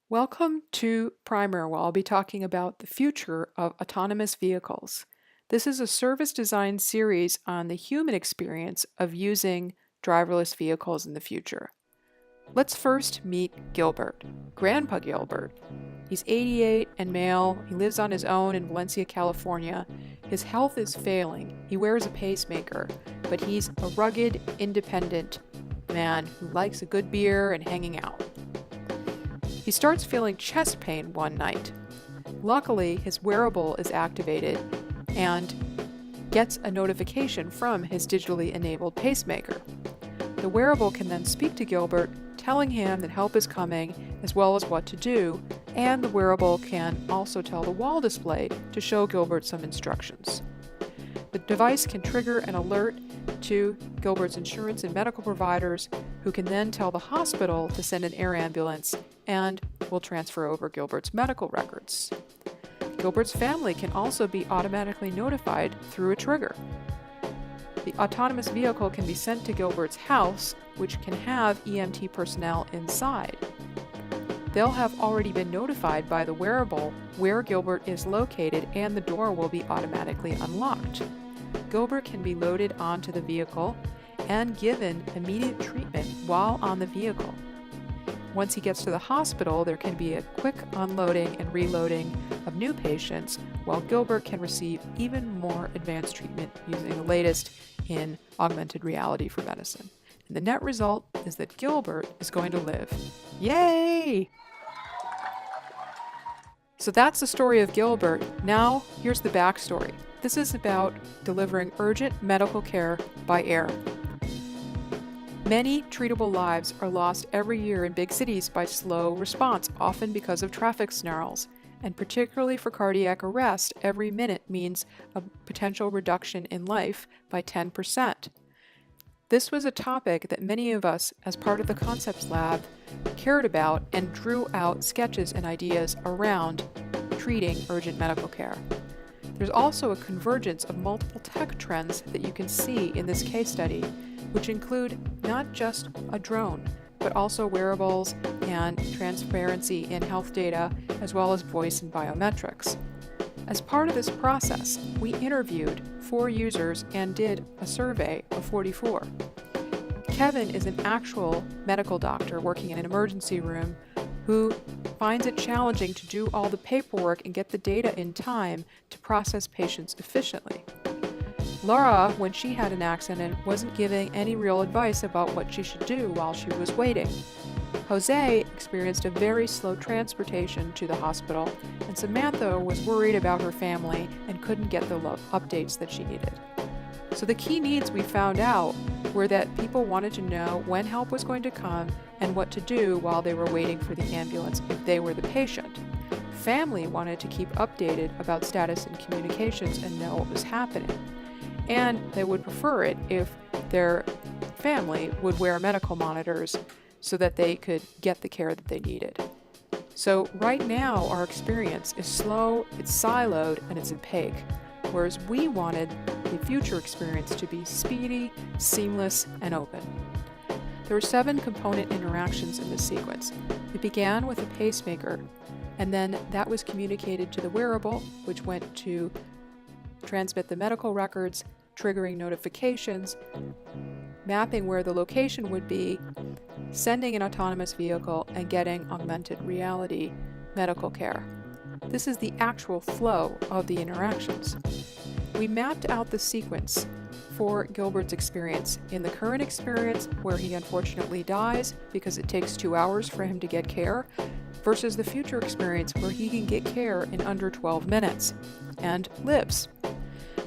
Welcome to Primer, where I'll be talking about the future of autonomous vehicles. This is a service design series on the human experience of using driverless vehicles in the future. Let's first meet Gilbert, Grandpa Gilbert. He's 88 and male. He lives on his own in Valencia, California. His health is failing. He wears a pacemaker, but he's a rugged, independent man who likes a good beer and hanging out. He starts feeling chest pain one night. Luckily, his wearable is activated and gets a notification from his digitally enabled pacemaker. The wearable can then speak to Gilbert, telling him that help is coming, as well as what to do, and the wearable can also tell the wall display to show Gilbert some instructions. The device can trigger an alert to Gilbert's insurance and medical providers, who can then tell the hospital to send an air ambulance and will transfer over Gilbert's medical records. Gilbert's family can also be automatically notified through a trigger. The autonomous vehicle can be sent to Gilbert's house, which can have EMT personnel inside. They'll have already been notified by the wearable where Gilbert is located, and the door will be automatically unlocked. Gilbert can be loaded onto the vehicle and given immediate treatment while on the vehicle. Once he gets to the hospital, there can be a quick unloading and reloading of new patients, while Gilbert can receive even more advanced treatment using the latest in augmented reality for medicine. And the net result is that Gilbert is going to live. Yay! So that's the story of Gilbert. Now, here's the backstory. This is about delivering urgent medical care by air. Many treatable lives are lost every year in big cities by slow response, often because of traffic snarls. And particularly for cardiac arrest, every minute means a potential reduction in life by 10%. This was a topic that many of us, as part of the Concepts Lab, cared about and drew out sketches and ideas around treating urgent medical care. There's also a convergence of multiple tech trends that you can see in this case study, which include not just a drone, but also wearables and transparency in health data, as well as voice and biometrics. As part of this process, we interviewed 4 users and did a survey of 44. Kevin is an actual medical doctor working in an emergency room who finds it challenging to do all the paperwork and get the data in time to process patients efficiently. Laura, when she had an accident, wasn't giving any real advice about what she should do while she was waiting. Jose experienced a very slow transportation to the hospital, and Samantha was worried about her family and couldn't get the updates that she needed. So the key needs we found out were that people wanted to know when help was going to come and what to do while they were waiting for the ambulance if they were the patient. Family wanted to keep updated about status and communications and know what was happening. And they would prefer it if their family would wear medical monitors so that they could get the care that they needed. So right now, our experience is slow, it's siloed, and it's opaque, whereas we wanted the future experience to be speedy, seamless, and open. There were 7 component interactions in this sequence. It began with a pacemaker, and then that was communicated to the wearable, which went to transmit the medical records, triggering notifications, mapping where the location would be, sending an autonomous vehicle, and getting augmented reality medical care. This is the actual flow of the interactions. We mapped out the sequence for Gilbert's experience. In the current experience, where he unfortunately dies because it takes 2 hours for him to get care, versus the future experience where he can get care in under 12 minutes and lives.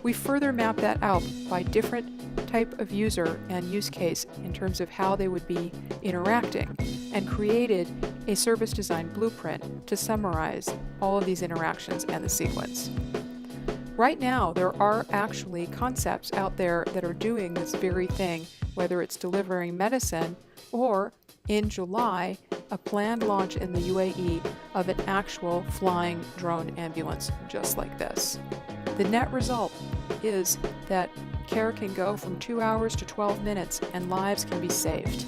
We further mapped that out by different type of user and use case in terms of how they would be interacting, and created a service design blueprint to summarize all of these interactions and the sequence. Right now, there are actually concepts out there that are doing this very thing, whether it's delivering medicine or, in July, a planned launch in the UAE of an actual flying drone ambulance just like this. The net result is that care can go from 2 hours to 12 minutes and lives can be saved.